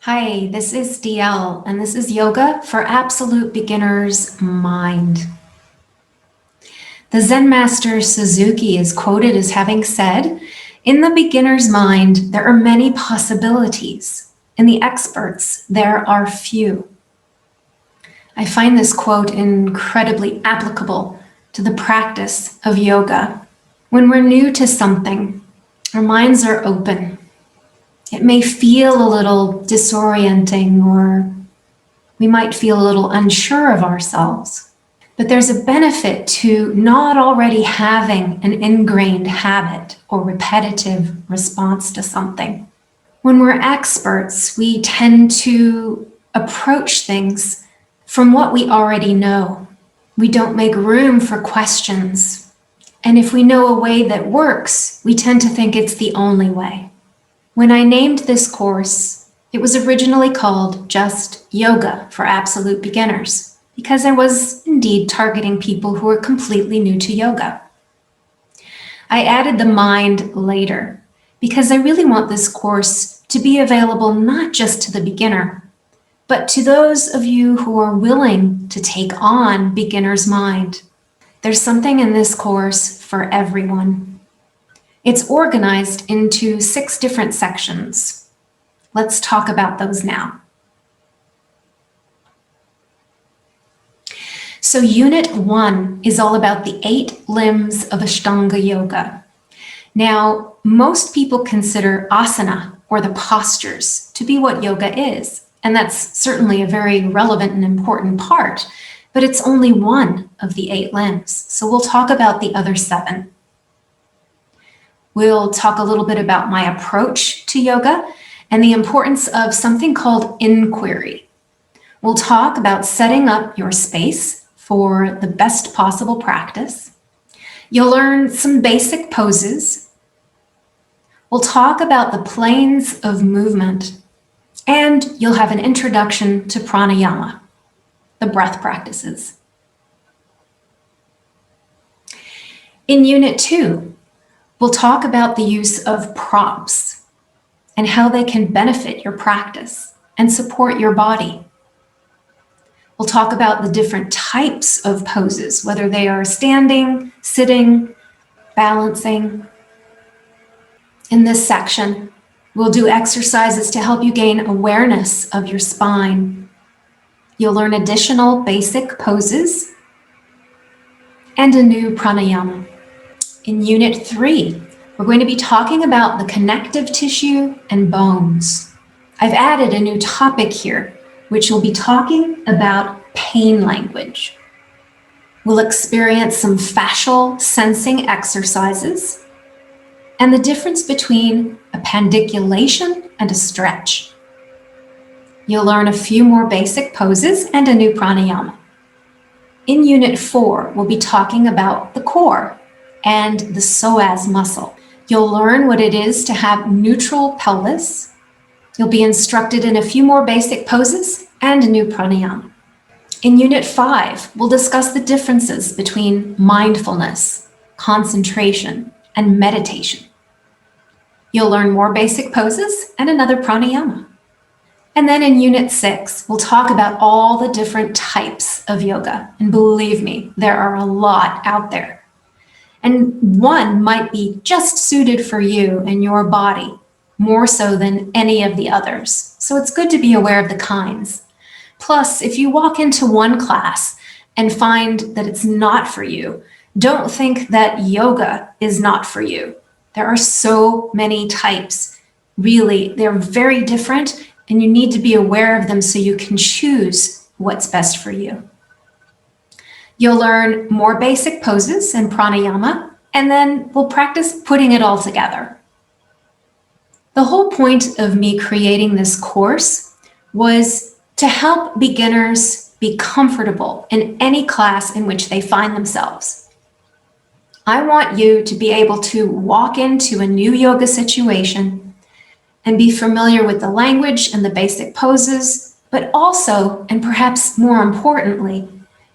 Hi, this is DL, and this is Yoga for Absolute Beginner's Mind. The Zen master Suzuki is quoted as having said, "In the beginner's mind, there are many possibilities. In the expert's, there are few." I find this quote incredibly applicable to the practice of yoga. When we're new to something, our minds are open. It may feel a little disorienting, or we might feel a little unsure of ourselves. But there's a benefit to not already having an ingrained habit or repetitive response to something. When we're experts, we tend to approach things from what we already know. We don't make room for questions. And if we know a way that works, we tend to think it's the only way. When I named this course, it was originally called just Yoga for Absolute Beginners, because I was indeed targeting people who were completely new to yoga. I added the mind later, because I really want this course to be available not just to the beginner, but to those of you who are willing to take on beginner's mind. There's something in this course for everyone. It's organized into 6 different sections. Let's talk about those now. So Unit 1 is all about the 8 limbs of Ashtanga Yoga. Now, most people consider asana, or the postures, to be what yoga is, and that's certainly a very relevant and important part, but it's only one of the 8 limbs, so we'll talk about the other 7. We'll talk a little bit about my approach to yoga and the importance of something called inquiry. We'll talk about setting up your space for the best possible practice. You'll learn some basic poses. We'll talk about the planes of movement, and you'll have an introduction to pranayama, the breath practices. In Unit 2, we'll talk about the use of props and how they can benefit your practice and support your body. We'll talk about the different types of poses, whether they are standing, sitting, balancing. In this section, we'll do exercises to help you gain awareness of your spine. You'll learn additional basic poses and a new pranayama. In Unit 3, we're going to be talking about the connective tissue and bones. I've added a new topic here, which will be talking about pain language. We'll experience some fascial sensing exercises and the difference between a pandiculation and a stretch. You'll learn a few more basic poses and a new pranayama. In Unit 4, we'll be talking about the core and the psoas muscle. You'll learn what it is to have neutral pelvis. You'll be instructed in a few more basic poses and a new pranayama. In Unit 5, we'll discuss the differences between mindfulness, concentration, and meditation. You'll learn more basic poses and another pranayama. And then in Unit 6, we'll talk about all the different types of yoga. And believe me, there are a lot out there. And one might be just suited for you and your body, more so than any of the others. So it's good to be aware of the kinds. Plus, if you walk into one class and find that it's not for you, don't think that yoga is not for you. There are so many types. Really, they're very different, and you need to be aware of them so you can choose what's best for you. You'll learn more basic poses and pranayama, and then we'll practice putting it all together. The whole point of me creating this course was to help beginners be comfortable in any class in which they find themselves. I want you to be able to walk into a new yoga situation and be familiar with the language and the basic poses, but also, and perhaps more importantly,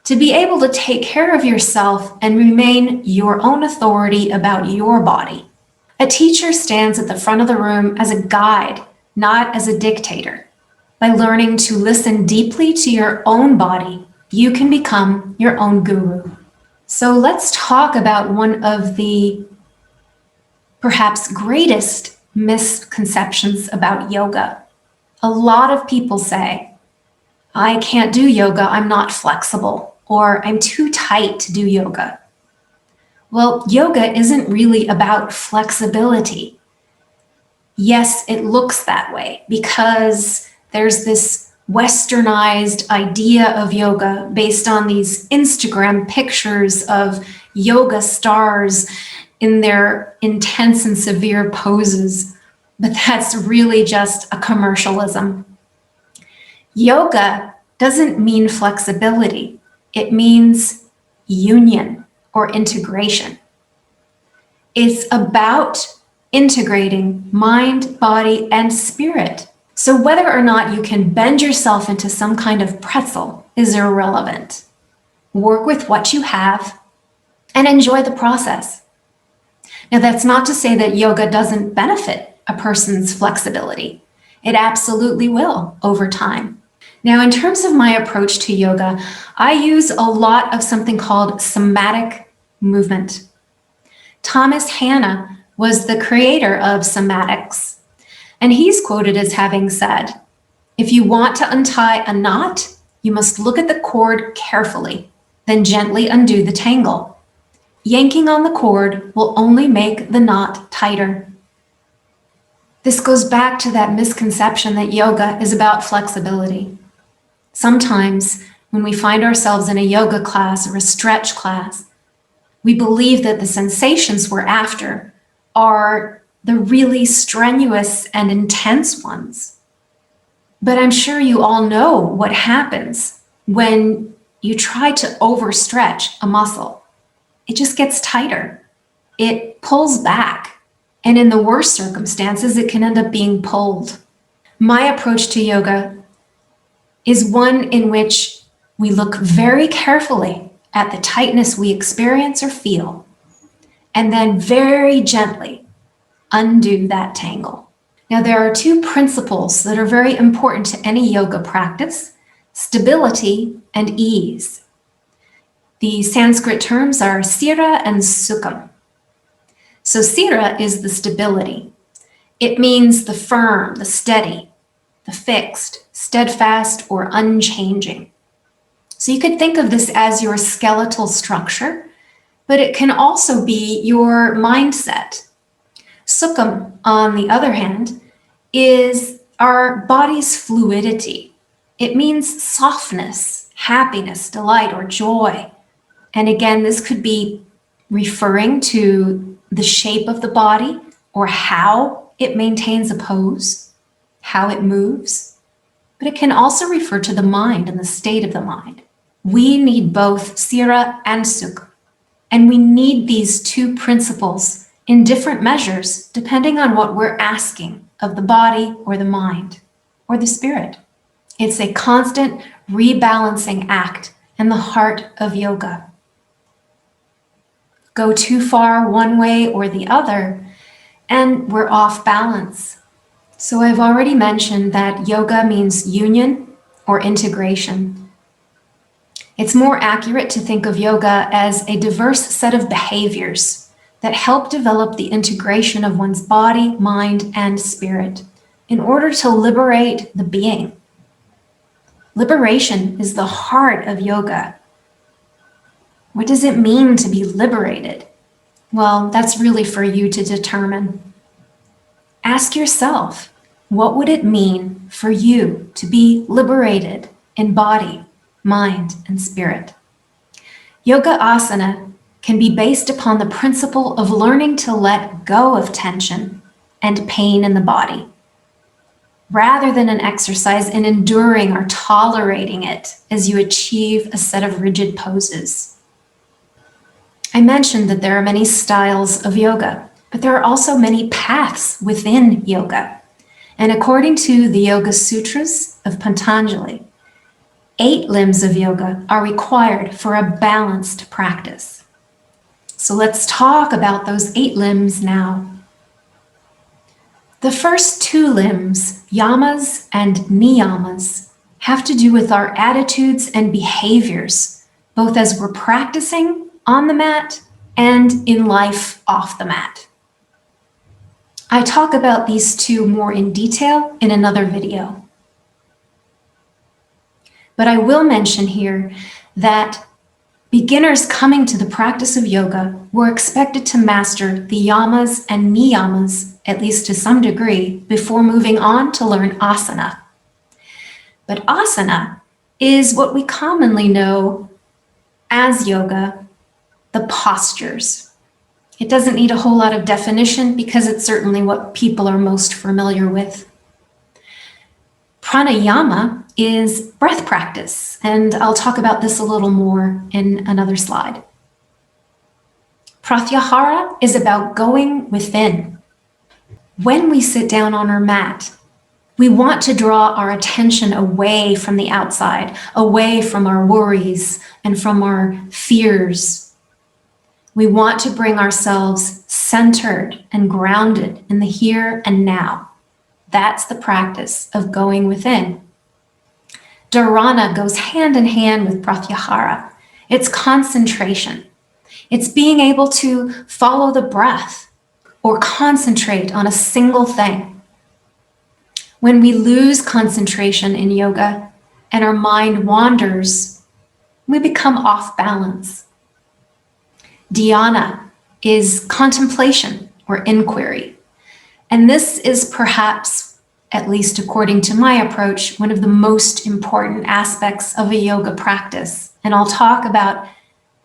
to be able to take care of yourself and remain your own authority about your body. A teacher stands at the front of the room as a guide, not as a dictator. By learning to listen deeply to your own body, you can become your own guru. So let's talk about one of the perhaps greatest misconceptions about yoga. A lot of people say, I can't do yoga, I'm not flexible, or I'm too tight to do yoga. Well, yoga isn't really about flexibility. Yes, it looks that way because there's this westernized idea of yoga based on these Instagram pictures of yoga stars in their intense and severe poses. But that's really just a commercialism. Yoga doesn't mean flexibility. It means union or integration. It's about integrating mind, body, and spirit. So whether or not you can bend yourself into some kind of pretzel is irrelevant. Work with what you have and enjoy the process. Now, that's not to say that yoga doesn't benefit a person's flexibility. It absolutely will over time. Now, in terms of my approach to yoga, I use a lot of something called somatic movement. Thomas Hanna was the creator of somatics, and he's quoted as having said, "If you want to untie a knot, you must look at the cord carefully, then gently undo the tangle. Yanking on the cord will only make the knot tighter." This goes back to that misconception that yoga is about flexibility. Sometimes when we find ourselves in a yoga class or a stretch class, we believe that the sensations we're after are the really strenuous and intense ones. But I'm sure you all know what happens when you try to overstretch a muscle. It just gets tighter. It pulls back. And in the worst circumstances, it can end up being pulled. My approach to yoga is one in which we look very carefully at the tightness we experience or feel, and then very gently undo that tangle. Now, there are two principles that are very important to any yoga practice: stability and ease. The Sanskrit terms are sthira and sukham. So sthira is the stability. It means the firm, the steady, the fixed, steadfast, or unchanging. So you could think of this as your skeletal structure, but it can also be your mindset. Sukham, on the other hand, is our body's fluidity. It means softness, happiness, delight, or joy. And again, this could be referring to the shape of the body or how it maintains a pose, how it moves. But it can also refer to the mind and the state of the mind. We need both sthira and sukha, and we need these two principles in different measures depending on what we're asking of the body or the mind or the spirit. It's a constant rebalancing act in the heart of yoga. Go too far one way or the other, and we're off balance. So I've already mentioned that yoga means union or integration. It's more accurate to think of yoga as a diverse set of behaviors that help develop the integration of one's body, mind, and spirit in order to liberate the being. Liberation is the heart of yoga. What does it mean to be liberated? Well, that's really for you to determine. Ask yourself, what would it mean for you to be liberated in body, mind, and spirit? Yoga asana can be based upon the principle of learning to let go of tension and pain in the body, rather than an exercise in enduring or tolerating it as you achieve a set of rigid poses. I mentioned that there are many styles of yoga, but there are also many paths within yoga. And according to the Yoga Sutras of Patanjali, 8 limbs of yoga are required for a balanced practice. So let's talk about those 8 limbs now. The first two limbs, yamas and niyamas, have to do with our attitudes and behaviors, both as we're practicing on the mat and in life off the mat. I talk about these two more in detail in another video. But I will mention here that beginners coming to the practice of yoga were expected to master the yamas and niyamas, at least to some degree, before moving on to learn asana. But asana is what we commonly know as yoga, the postures. It doesn't need a whole lot of definition because it's certainly what people are most familiar with. Pranayama is breath practice, and I'll talk about this a little more in another slide. Pratyahara is about going within. When we sit down on our mat, we want to draw our attention away from the outside, away from our worries and from our fears. We want to bring ourselves centered and grounded in the here and now. That's the practice of going within. Dharana goes hand in hand with pratyahara. It's concentration. It's being able to follow the breath or concentrate on a single thing. When we lose concentration in yoga and our mind wanders, we become off balance. Dhyana is contemplation or inquiry. And this is perhaps, at least according to my approach, one of the most important aspects of a yoga practice. And I'll talk about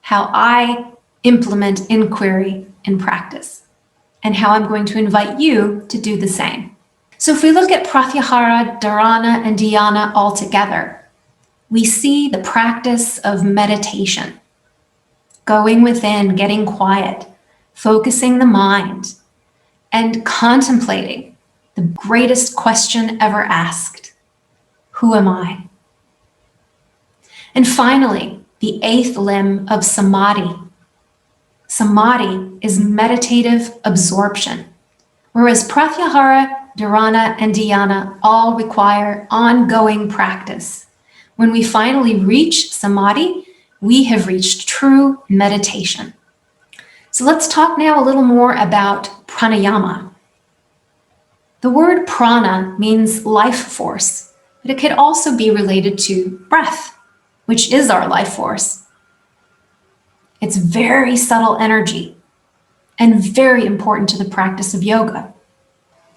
how I implement inquiry in practice and how I'm going to invite you to do the same. So if we look at pratyahara, dharana, and dhyana all together, we see the practice of meditation. Going within, getting quiet, focusing the mind, and contemplating the greatest question ever asked: who am I? And finally, the eighth limb of samadhi. Samadhi is meditative absorption, whereas pratyahara, dharana, and dhyana all require ongoing practice. When we finally reach samadhi, we have reached true meditation. So let's talk now a little more about pranayama. The word prana means life force, but it could also be related to breath, which is our life force. It's very subtle energy and very important to the practice of yoga.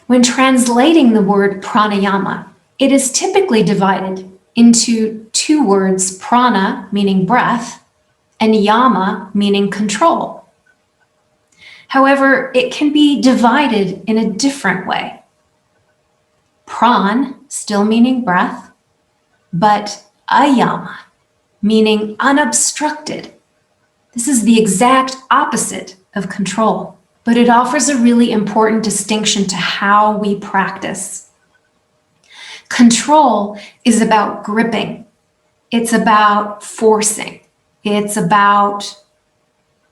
When translating the word pranayama, it is typically divided into two words, prana, meaning breath, and yama, meaning control. However, it can be divided in a different way. Pran, still meaning breath, but ayama, meaning unobstructed. This is the exact opposite of control, but it offers a really important distinction to how we practice. Control is about gripping. It's about forcing. It's about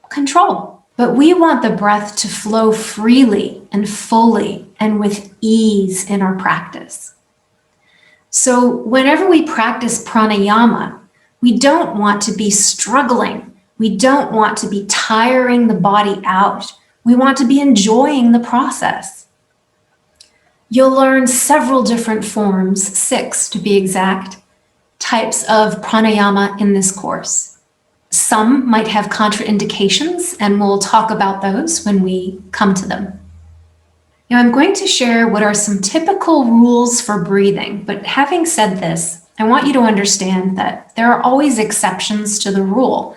control. But we want the breath to flow freely and fully and with ease in our practice. So whenever we practice pranayama, we don't want to be struggling. We don't want to be tiring the body out. We want to be enjoying the process. You'll learn several different forms, 6 to be exact, types of pranayama in this course. Some might have contraindications, and we'll talk about those when we come to them. Now, I'm going to share what are some typical rules for breathing, but having said this, I want you to understand that there are always exceptions to the rule,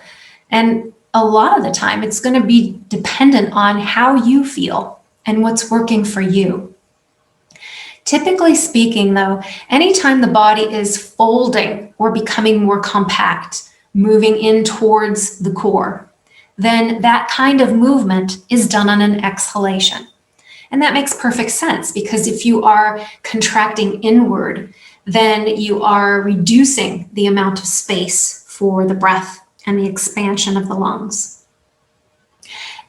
and a lot of the time it's going to be dependent on how you feel and what's working for you. Typically speaking, though, anytime the body is folding or becoming more compact, moving in towards the core, then that kind of movement is done on an exhalation. And that makes perfect sense because if you are contracting inward, then you are reducing the amount of space for the breath and the expansion of the lungs.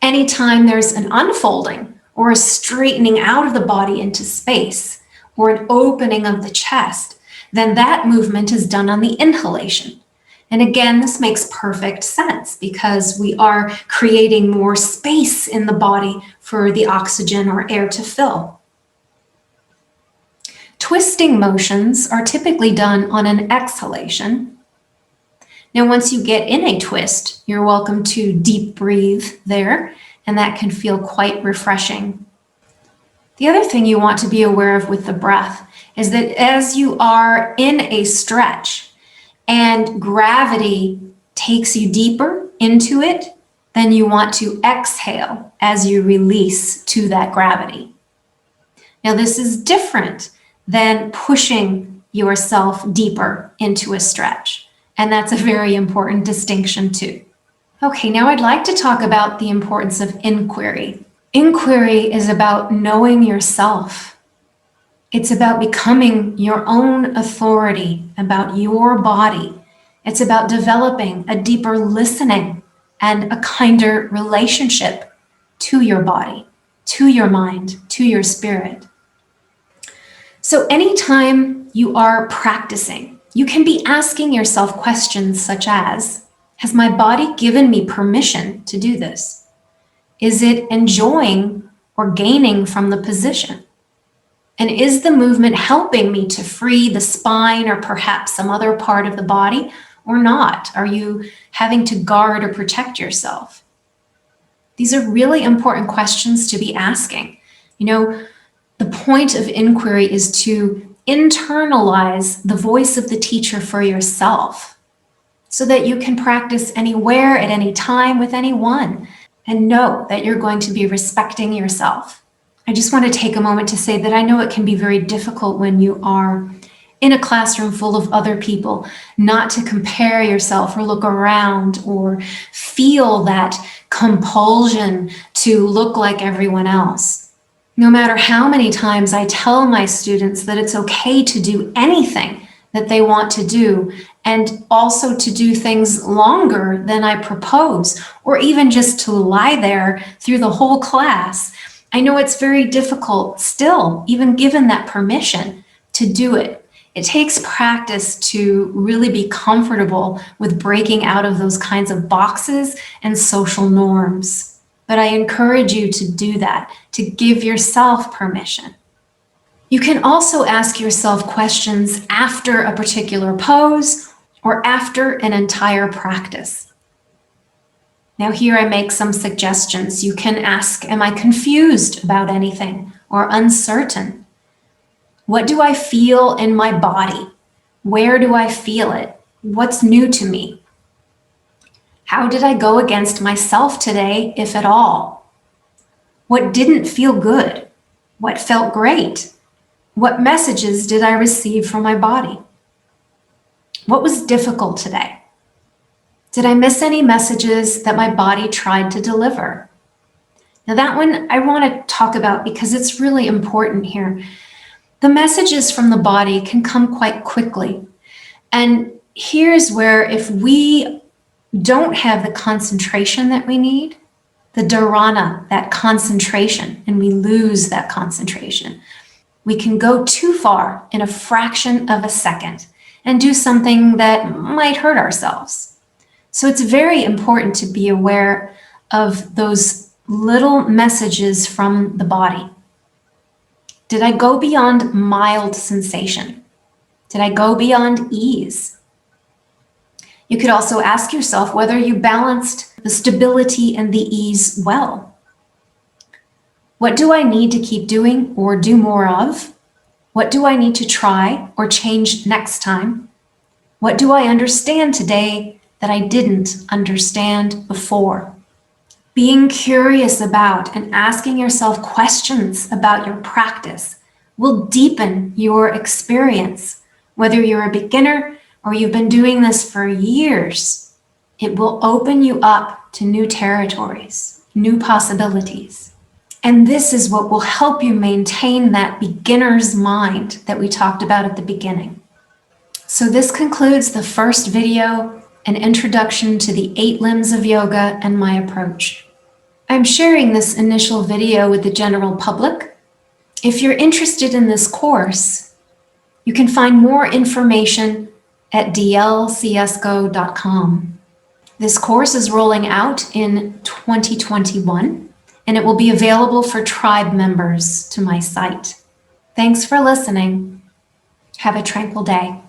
Anytime there's an unfolding or a straightening out of the body into space, or an opening of the chest, then that movement is done on the inhalation. And again, this makes perfect sense because we are creating more space in the body for the oxygen or air to fill. Twisting motions are typically done on an exhalation. Now, once you get in a twist, you're welcome to deep breathe there, and that can feel quite refreshing. The other thing you want to be aware of with the breath is that as you are in a stretch and gravity takes you deeper into it, then you want to exhale as you release to that gravity. Now, this is different than pushing yourself deeper into a stretch. And that's a very important distinction too. Okay, now I'd like to talk about the importance of inquiry. Inquiry is about knowing yourself. It's about becoming your own authority about your body. It's about developing a deeper listening and a kinder relationship to your body, to your mind, to your spirit. So anytime you are practicing, you can be asking yourself questions such as, has my body given me permission to do this? Is it enjoying or gaining from the position? And is the movement helping me to free the spine or perhaps some other part of the body or not? Are you having to guard or protect yourself? These are really important questions to be asking. You know, the point of inquiry is to internalize the voice of the teacher for yourself so that you can practice anywhere, at any time, with anyone, and know that you're going to be respecting yourself. I just want to take a moment to say that I know it can be very difficult when you are in a classroom full of other people not to compare yourself or look around or feel that compulsion to look like everyone else. No matter how many times I tell my students that it's okay to do anything that they want to do, and also to do things longer than I propose, or even just to lie there through the whole class, I know it's very difficult still, even given that permission, to do it. It takes practice to really be comfortable with breaking out of those kinds of boxes and social norms. But I encourage you to do that, to give yourself permission. You can also ask yourself questions after a particular pose or after an entire practice. Now here I make some suggestions. You can ask, am I confused about anything or uncertain? What do I feel in my body? Where do I feel it? What's new to me? How did I go against myself today, if at all? What didn't feel good? What felt great? What messages did I receive from my body? What was difficult today? Did I miss any messages that my body tried to deliver? Now that one I want to talk about because it's really important here. The messages from the body can come quite quickly. And here's where if we don't have the concentration that we need, the dharana, that concentration, and we lose that concentration, we can go too far in a fraction of a second and do something that might hurt ourselves. So it's very important to be aware of those little messages from the body. Did I go beyond mild sensation? Did I go beyond ease? You could also ask yourself whether you balanced the stability and the ease well. What do I need to keep doing or do more of? What do I need to try or change next time? What do I understand today that I didn't understand before? Being curious about and asking yourself questions about your practice will deepen your experience. Whether you're a beginner or you've been doing this for years, it will open you up to new territories, new possibilities. And this is what will help you maintain that beginner's mind that we talked about at the beginning. So this concludes the first video, an introduction to the 8 limbs of yoga and my approach. I'm sharing this initial video with the general public. If you're interested in this course, you can find more information at dlcsgo.com. This course is rolling out in 2021, and it will be available for tribe members to my site. Thanks for listening. Have a tranquil day.